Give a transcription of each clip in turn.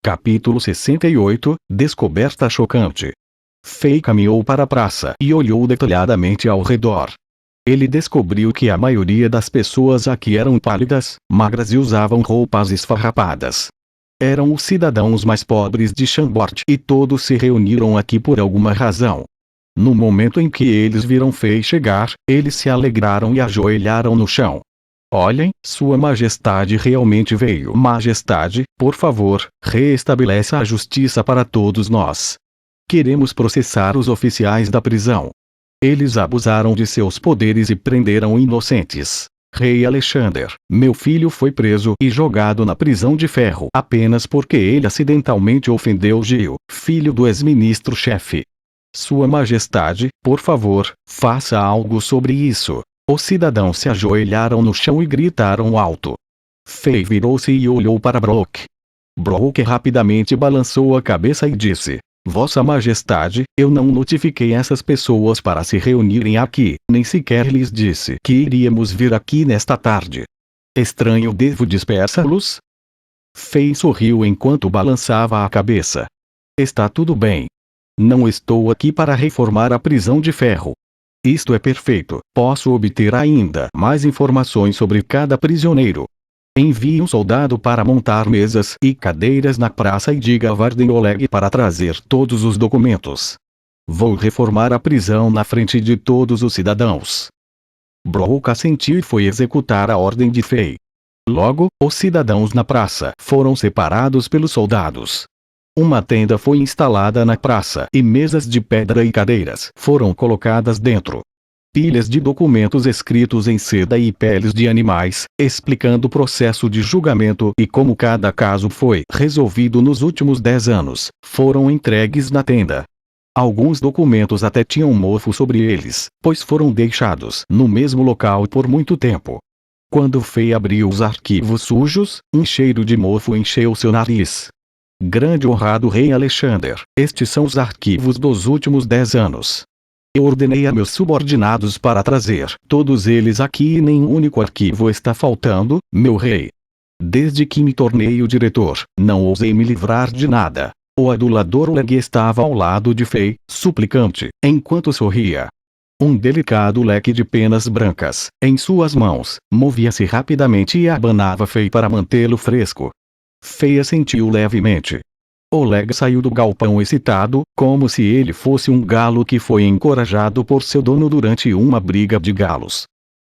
Capítulo 68 – Descoberta chocante. Fei caminhou para a praça e olhou detalhadamente ao redor. Ele descobriu que a maioria das pessoas aqui eram pálidas, magras e usavam roupas esfarrapadas. Eram os cidadãos mais pobres de Chambord e todos se reuniram aqui por alguma razão. No momento em que eles viram Fei chegar, eles se alegraram e ajoelharam no chão. Olhem, Sua Majestade realmente veio. Majestade, por favor, reestabeleça a justiça para todos nós. Queremos processar os oficiais da prisão. Eles abusaram de seus poderes e prenderam inocentes. Rei Alexander, meu filho foi preso e jogado na prisão de ferro apenas porque ele acidentalmente ofendeu Gil, filho do ex-ministro-chefe. Sua Majestade, por favor, faça algo sobre isso. Os cidadãos se ajoelharam no chão e gritaram alto. Fei virou-se e olhou para Brook. Brook rapidamente balançou a cabeça e disse: Vossa Majestade, eu não notifiquei essas pessoas para se reunirem aqui, nem sequer lhes disse que iríamos vir aqui nesta tarde. Estranho, devo dispersá-los? Fei sorriu enquanto balançava a cabeça. Está tudo bem. Não estou aqui para reformar a prisão de ferro. Isto é perfeito. Posso obter ainda mais informações sobre cada prisioneiro. Envie um soldado para montar mesas e cadeiras na praça e diga a Warden Oleg para trazer todos os documentos. Vou reformar a prisão na frente de todos os cidadãos. Brook assentiu e foi executar a ordem de Fei. Logo, os cidadãos na praça foram separados pelos soldados. Uma tenda foi instalada na praça e mesas de pedra e cadeiras foram colocadas dentro. Pilhas de documentos escritos em seda e peles de animais, explicando o processo de julgamento e como cada caso foi resolvido nos últimos 10 anos, foram entregues na tenda. Alguns documentos até tinham mofo sobre eles, pois foram deixados no mesmo local por muito tempo. Quando Fei abriu os arquivos sujos, um cheiro de mofo encheu seu nariz. Grande honrado Rei Alexander, estes são os arquivos dos últimos 10 anos. Eu ordenei a meus subordinados para trazer todos eles aqui e nenhum único arquivo está faltando, meu rei. Desde que me tornei o diretor, não ousei me livrar de nada. O adulador Oleg estava ao lado de Fei, suplicante, enquanto sorria. Um delicado leque de penas brancas, em suas mãos, movia-se rapidamente e abanava Fei para mantê-lo fresco. Fei assentiu levemente. Oleg saiu do galpão excitado, como se ele fosse um galo que foi encorajado por seu dono durante uma briga de galos.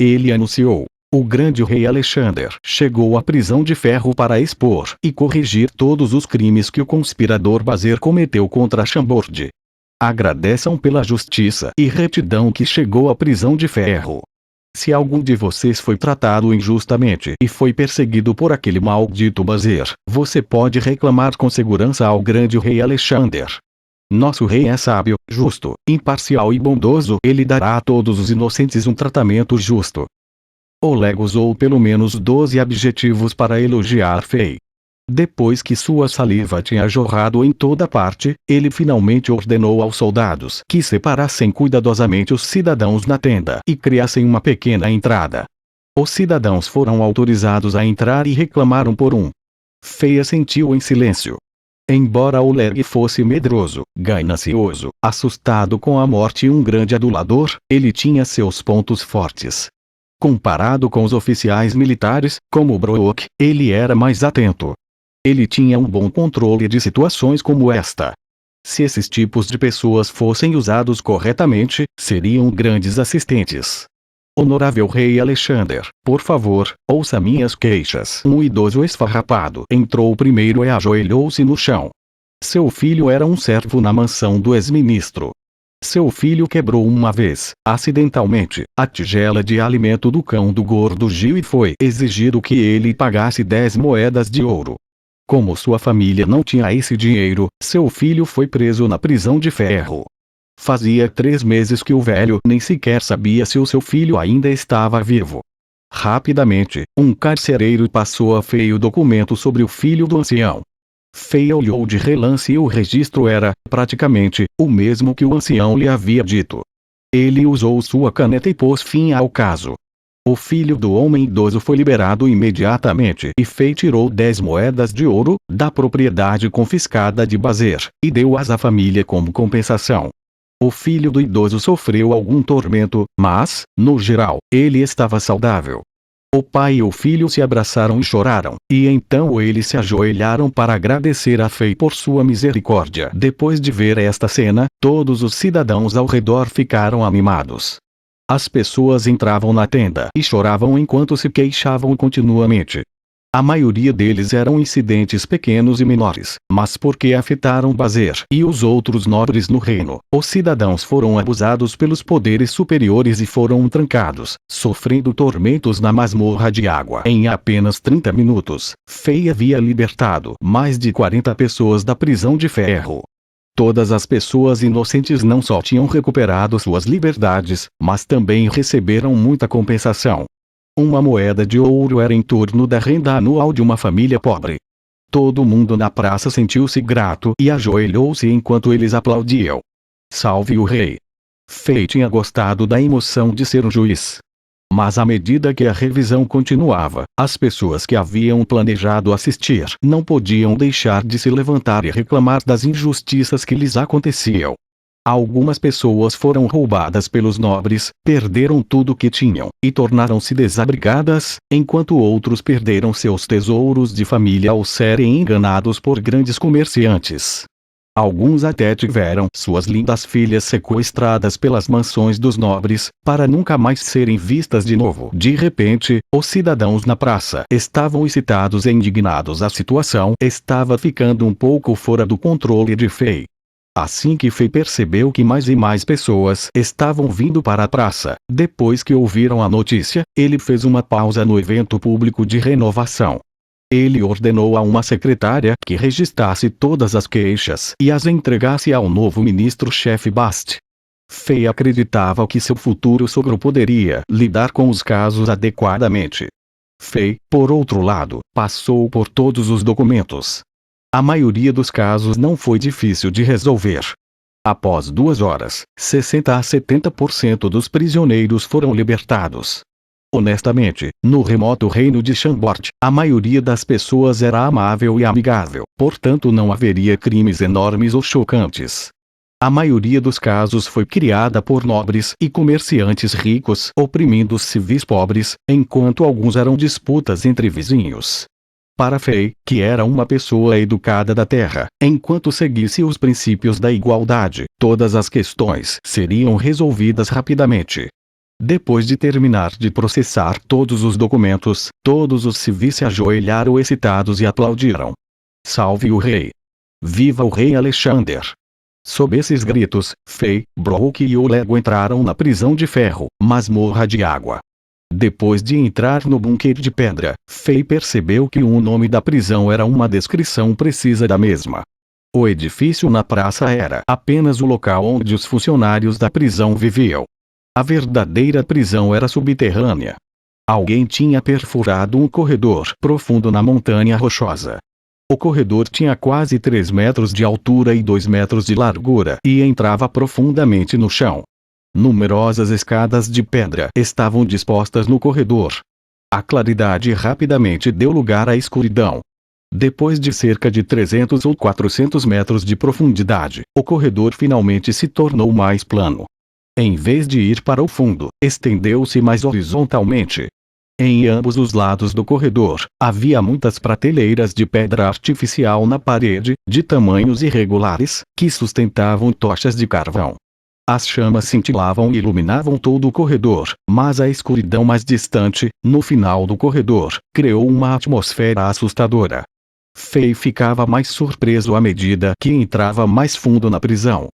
Ele anunciou: o grande rei Alexander chegou à prisão de ferro para expor e corrigir todos os crimes que o conspirador Bazer cometeu contra Chambord. Agradeçam pela justiça e retidão que chegou à prisão de ferro. Se algum de vocês foi tratado injustamente e foi perseguido por aquele maldito Bazer, você pode reclamar com segurança ao grande rei Alexander. Nosso rei é sábio, justo, imparcial e bondoso. Ele dará a todos os inocentes um tratamento justo. Oleg usou pelo menos 12 adjetivos para elogiar Fei. Depois que sua saliva tinha jorrado em toda parte, ele finalmente ordenou aos soldados que separassem cuidadosamente os cidadãos na tenda e criassem uma pequena entrada. Os cidadãos foram autorizados a entrar e reclamaram por um. Fei assentiu em silêncio. Embora Oleg fosse medroso, ganancioso, assustado com a morte e um grande adulador, ele tinha seus pontos fortes. Comparado com os oficiais militares, como Brook, ele era mais atento. Ele tinha um bom controle de situações como esta. Se esses tipos de pessoas fossem usados corretamente, seriam grandes assistentes. Honorável Rei Alexander, por favor, ouça minhas queixas. Um idoso esfarrapado entrou primeiro e ajoelhou-se no chão. Seu filho era um servo na mansão do ex-ministro. Seu filho quebrou uma vez, acidentalmente, a tigela de alimento do cão do gordo Gil e foi exigido que ele pagasse 10 moedas de ouro. Como sua família não tinha esse dinheiro, seu filho foi preso na prisão de ferro. Fazia 3 meses que o velho nem sequer sabia se o seu filho ainda estava vivo. Rapidamente, um carcereiro passou a Fei o documento sobre o filho do ancião. Fei olhou de relance e o registro era, praticamente, o mesmo que o ancião lhe havia dito. Ele usou sua caneta e pôs fim ao caso. O filho do homem idoso foi liberado imediatamente e Fei tirou 10 moedas de ouro da propriedade confiscada de Bazer e deu-as à família como compensação. O filho do idoso sofreu algum tormento, mas, no geral, ele estava saudável. O pai e o filho se abraçaram e choraram, e então eles se ajoelharam para agradecer a Fei por sua misericórdia. Depois de ver esta cena, todos os cidadãos ao redor ficaram animados. As pessoas entravam na tenda e choravam enquanto se queixavam continuamente. A maioria deles eram incidentes pequenos e menores, mas porque afetaram Bazer e os outros nobres no reino, os cidadãos foram abusados pelos poderes superiores e foram trancados, sofrendo tormentos na masmorra de água. Em apenas 30 minutos, Fei havia libertado mais de 40 pessoas da prisão de ferro. Todas as pessoas inocentes não só tinham recuperado suas liberdades, mas também receberam muita compensação. Uma moeda de ouro era em torno da renda anual de uma família pobre. Todo mundo na praça sentiu-se grato e ajoelhou-se enquanto eles aplaudiam. Salve o rei! Fei tinha gostado da emoção de ser um juiz. Mas à medida que a revisão continuava, as pessoas que haviam planejado assistir não podiam deixar de se levantar e reclamar das injustiças que lhes aconteciam. Algumas pessoas foram roubadas pelos nobres, perderam tudo que tinham, e tornaram-se desabrigadas, enquanto outros perderam seus tesouros de família ao serem enganados por grandes comerciantes. Alguns até tiveram suas lindas filhas sequestradas pelas mansões dos nobres, para nunca mais serem vistas de novo. De repente, os cidadãos na praça estavam excitados e indignados. A situação estava ficando um pouco fora do controle de Fei. Assim que Fei percebeu que mais e mais pessoas estavam vindo para a praça, depois que ouviram a notícia, ele fez uma pausa no evento público de renovação. Ele ordenou a uma secretária que registrasse todas as queixas e as entregasse ao novo ministro-chefe Bast. Fei acreditava que seu futuro sogro poderia lidar com os casos adequadamente. Fei, por outro lado, passou por todos os documentos. A maioria dos casos não foi difícil de resolver. Após 2 horas, 60 a 70% dos prisioneiros foram libertados. Honestamente, no remoto reino de Chambord, a maioria das pessoas era amável e amigável, portanto não haveria crimes enormes ou chocantes. A maioria dos casos foi criada por nobres e comerciantes ricos oprimindo os civis pobres, enquanto alguns eram disputas entre vizinhos. Para Fei, que era uma pessoa educada da terra, enquanto seguisse os princípios da igualdade, todas as questões seriam resolvidas rapidamente. Depois de terminar de processar todos os documentos, todos os civis se ajoelharam excitados e aplaudiram. Salve o rei! Viva o rei Alexander! Sob esses gritos, Fei, Brook e Olego entraram na prisão de ferro, masmorra de água. Depois de entrar no bunker de pedra, Fei percebeu que o nome da prisão era uma descrição precisa da mesma. O edifício na praça era apenas o local onde os funcionários da prisão viviam. A verdadeira prisão era subterrânea. Alguém tinha perfurado um corredor profundo na montanha rochosa. O corredor tinha quase 3 metros de altura e 2 metros de largura e entrava profundamente no chão. Numerosas escadas de pedra estavam dispostas no corredor. A claridade rapidamente deu lugar à escuridão. Depois de cerca de 300 ou 400 metros de profundidade, o corredor finalmente se tornou mais plano. Em vez de ir para o fundo, estendeu-se mais horizontalmente. Em ambos os lados do corredor, havia muitas prateleiras de pedra artificial na parede, de tamanhos irregulares, que sustentavam tochas de carvão. As chamas cintilavam e iluminavam todo o corredor, mas a escuridão mais distante, no final do corredor, criou uma atmosfera assustadora. Fei ficava mais surpreso à medida que entrava mais fundo na prisão.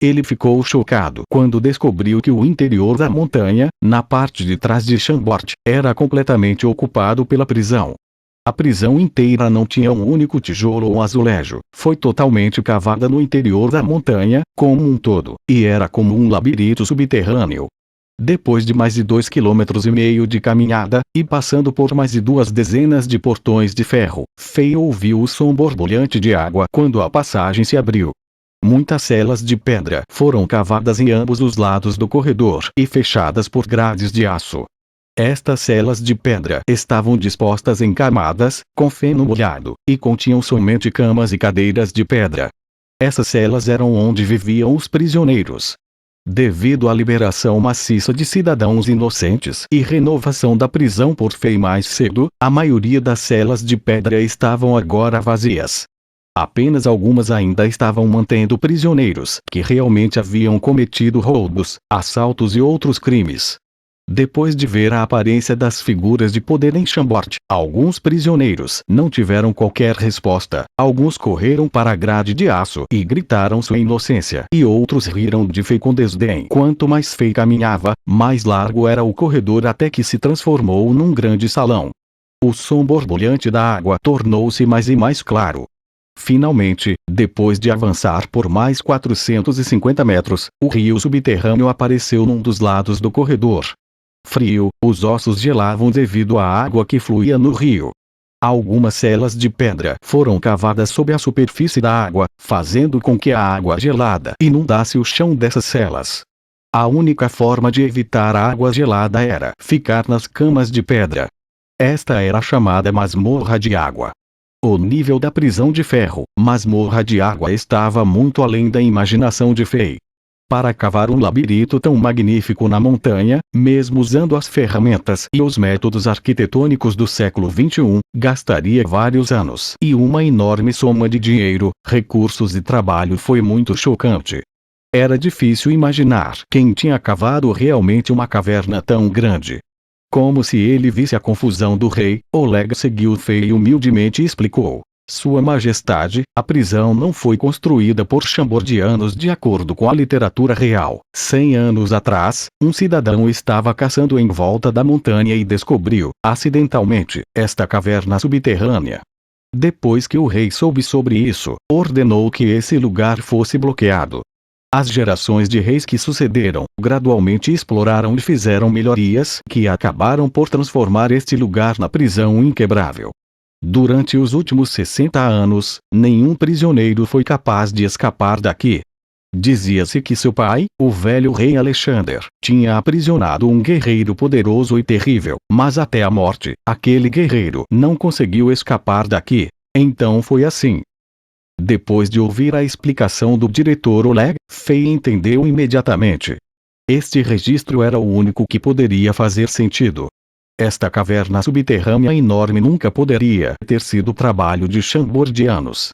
Ele ficou chocado quando descobriu que o interior da montanha, na parte de trás de Chambord, era completamente ocupado pela prisão. A prisão inteira não tinha um único tijolo ou azulejo, foi totalmente cavada no interior da montanha, como um todo, e era como um labirinto subterrâneo. Depois de mais de 2,5 km de caminhada, e passando por mais de 2 dezenas de portões de ferro, Fei ouviu o som borbulhante de água quando a passagem se abriu. Muitas celas de pedra foram cavadas em ambos os lados do corredor e fechadas por grades de aço. Estas celas de pedra estavam dispostas em camadas, com feno molhado, e continham somente camas e cadeiras de pedra. Essas celas eram onde viviam os prisioneiros. Devido à liberação maciça de cidadãos inocentes e renovação da prisão por Fei mais cedo, a maioria das celas de pedra estavam agora vazias. Apenas algumas ainda estavam mantendo prisioneiros que realmente haviam cometido roubos, assaltos e outros crimes. Depois de ver a aparência das figuras de poder em Chambord, alguns prisioneiros não tiveram qualquer resposta. Alguns correram para a grade de aço e gritaram sua inocência, e outros riram de Fei com desdém. Quanto mais Fei caminhava, mais largo era o corredor até que se transformou num grande salão. O som borbulhante da água tornou-se mais e mais claro. Finalmente, depois de avançar por mais 450 metros, o rio subterrâneo apareceu num dos lados do corredor. Frio, os ossos gelavam devido à água que fluía no rio. Algumas celas de pedra foram cavadas sob a superfície da água, fazendo com que a água gelada inundasse o chão dessas celas. A única forma de evitar a água gelada era ficar nas camas de pedra. Esta era a chamada masmorra de água. O nível da prisão de ferro, masmorra de água, estava muito além da imaginação de Fei. Para cavar um labirinto tão magnífico na montanha, mesmo usando as ferramentas e os métodos arquitetônicos do século XXI, gastaria vários anos e uma enorme soma de dinheiro, recursos e trabalho. Foi muito chocante. Era difícil imaginar quem tinha cavado realmente uma caverna tão grande. Como se ele visse a confusão do rei, Oleg seguiu Fei humildemente e explicou: Sua Majestade, a prisão não foi construída por chambordianos de acordo com a literatura real. 100 anos atrás, um cidadão estava caçando em volta da montanha e descobriu, acidentalmente, esta caverna subterrânea. Depois que o rei soube sobre isso, ordenou que esse lugar fosse bloqueado. As gerações de reis que sucederam, gradualmente exploraram e fizeram melhorias que acabaram por transformar este lugar na prisão inquebrável. Durante os últimos 60 anos, nenhum prisioneiro foi capaz de escapar daqui. Dizia-se que seu pai, o velho rei Alexander, tinha aprisionado um guerreiro poderoso e terrível, mas até a morte, aquele guerreiro não conseguiu escapar daqui. Então foi assim. Depois de ouvir a explicação do diretor Oleg, Fei entendeu imediatamente. Este registro era o único que poderia fazer sentido. Esta caverna subterrânea enorme nunca poderia ter sido trabalho de chambordianos.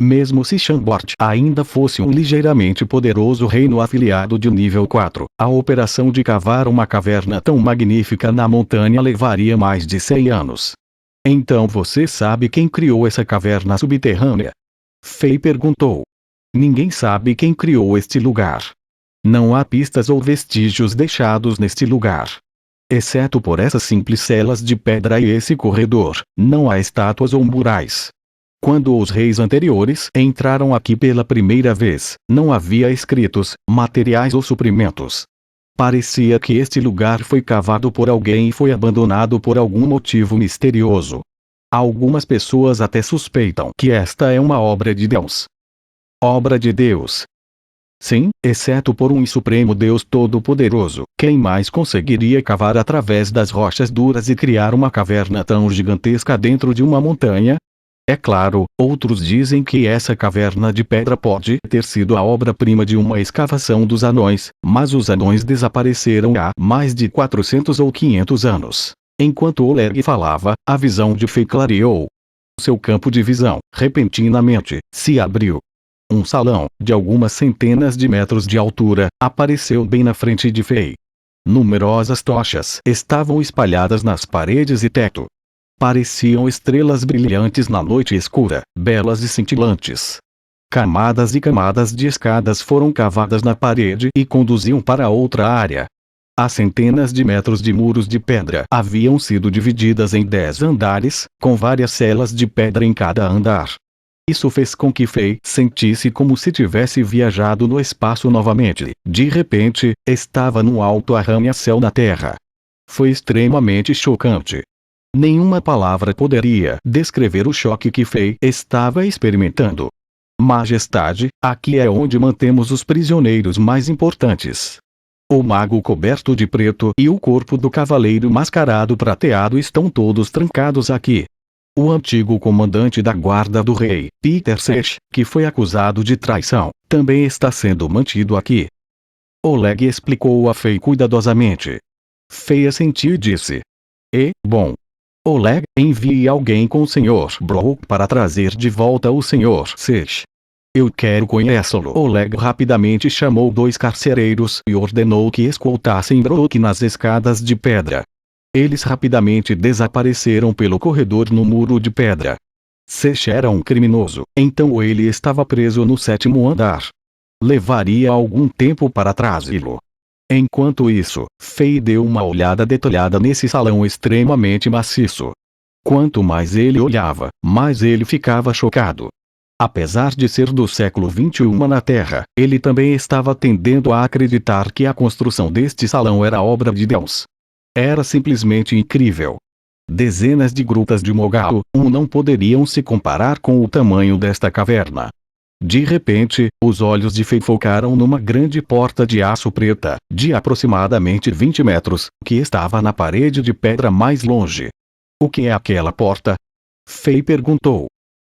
Mesmo se Chambord ainda fosse um ligeiramente poderoso reino afiliado de nível 4, a operação de cavar uma caverna tão magnífica na montanha levaria mais de 100 anos. Então você sabe quem criou essa caverna subterrânea? Fei perguntou. Ninguém sabe quem criou este lugar. Não há pistas ou vestígios deixados neste lugar. Exceto por essas simples celas de pedra e esse corredor, não há estátuas ou murais. Quando os reis anteriores entraram aqui pela primeira vez, não havia escritos, materiais ou suprimentos. Parecia que este lugar foi cavado por alguém e foi abandonado por algum motivo misterioso. Algumas pessoas até suspeitam que esta é uma obra de Deus. Obra de Deus? Sim, exceto por um supremo Deus todo-poderoso, quem mais conseguiria cavar através das rochas duras e criar uma caverna tão gigantesca dentro de uma montanha? É claro, outros dizem que essa caverna de pedra pode ter sido a obra-prima de uma escavação dos anões, mas os anões desapareceram há mais de 400 ou 500 anos. Enquanto Oleg falava, a visão de Fei clareou. Seu campo de visão, repentinamente, se abriu. Um salão, de algumas centenas de metros de altura, apareceu bem na frente de Fei. Numerosas tochas estavam espalhadas nas paredes e teto. Pareciam estrelas brilhantes na noite escura, belas e cintilantes. Camadas e camadas de escadas foram cavadas na parede e conduziam para outra área. As centenas de metros de muros de pedra haviam sido divididas em 10 andares, com várias celas de pedra em cada andar. Isso fez com que Fei sentisse como se tivesse viajado no espaço novamente. De repente, estava num alto arranha-céu na terra. Foi extremamente chocante. Nenhuma palavra poderia descrever o choque que Fei estava experimentando. Majestade, aqui é onde mantemos os prisioneiros mais importantes. O mago coberto de preto e o corpo do cavaleiro mascarado prateado estão todos trancados aqui. O antigo comandante da guarda do rei, Peter Sech, que foi acusado de traição, também está sendo mantido aqui. Oleg explicou a Fei cuidadosamente. Fei assentiu e disse. Bom. Oleg, envie alguém com o Sr. Brock para trazer de volta o Sr. Sech. Eu quero conhecê-lo. Oleg rapidamente chamou 2 carcereiros e ordenou que escoltassem Brock nas escadas de pedra. Eles rapidamente desapareceram pelo corredor no muro de pedra. Sech era um criminoso, então ele estava preso no 7º andar. Levaria algum tempo para trazê-lo. Enquanto isso, Fei deu uma olhada detalhada nesse salão extremamente maciço. Quanto mais ele olhava, mais ele ficava chocado. Apesar de ser do século XXI na Terra, ele também estava tendendo a acreditar que a construção deste salão era obra de Deus. Era simplesmente incrível. Dezenas de grutas de Mogao não poderiam se comparar com o tamanho desta caverna. De repente, os olhos de Fei focaram numa grande porta de aço preta, de aproximadamente 20 metros, que estava na parede de pedra mais longe. O que é aquela porta? Fei perguntou.